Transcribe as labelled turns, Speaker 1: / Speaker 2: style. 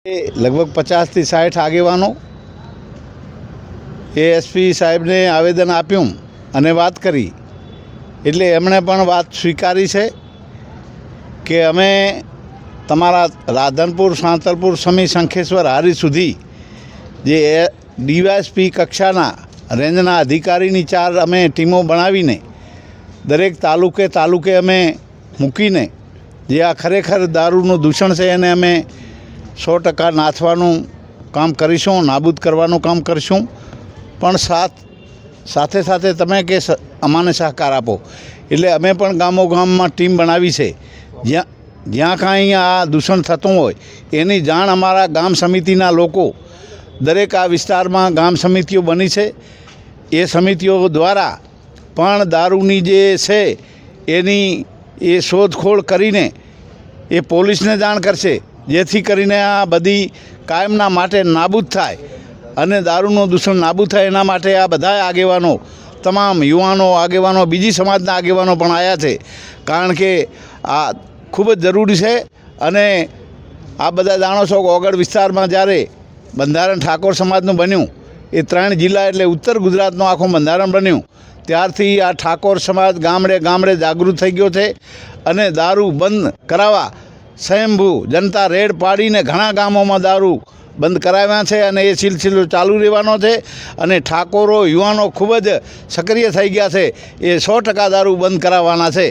Speaker 1: लगभग 50 થી 60 આગેવાનો એએસપી સાહેબને આવેદન આપ્યું અને વાત કરી એટલે એમણે પણ વાત સ્વીકારી છે કે અમે તમારા રાધનપુર સાંતલપુર સમી શંખેશ્વર હારી સુધી જે ડીવાયએસપી કક્ષાના રેન્જના અધિકારીની 4 અમે ટીમો બનાવીને દરેક તાલુકે અમે મૂકીને જે આ ખરેખર દારૂનું દૂષણ છે એને અમે 100% નાથવાનું કામ કરીશું, નાબૂદ કરવાનું કામ કરીશું। પણ સાથે સાથે તમે કે અમાને સહકાર આપો એટલે અમે પણ ગામોગામમાં ટીમ બનાવી છે। જ્યાં કાંઈ આ દૂષણ થતું હોય એની જાણ અમારા ગામ સમિતિના લોકો દરેક આ વિસ્તારમાં ગામ સમિતિઓ બની છે એ સમિતિઓ દ્વારા પણ દારૂની જે છે એની એ શોધખોળ કરીને એ પોલીસને જાણ કરશે જેથી કરીને આ બધી કાયમના માટે નાબૂદ થાય અને દારૂનું દૂષણ નાબૂદ થાય એના માટે આ બધા આગેવાનો તમામ યુવાનો આગેવાનો બીજી સમાજના આગેવાનો પણ આવ્યા છે કારણ કે આ ખૂબ જ જરૂરી છે। અને આ બધા જાણો છો કે ઓગળ વિસ્તારમાં જ્યારે બંધારણ ઠાકોર સમાજનું બન્યું એ 3 જિલ્લા એટલે ઉત્તર ગુજરાતનું આખું બંધારણ બન્યું ત્યારથી આ ઠાકોર સમાજ ગામડે ગામડે જાગૃત થઈ ગયો છે અને દારૂ બંધ કરાવવા સ્વયંભૂ જનતા રેડ પાડીને ઘણા ગામોમાં દારૂ બંધ કરાવ્યા છે અને એ સિલસિલો ચાલુ રહેવાનો છે અને ઠાકોરો યુવાનો ખૂબ જ સક્રિય થઈ ગયા છે। એ 100% દારૂ બંધ કરાવવાના છે।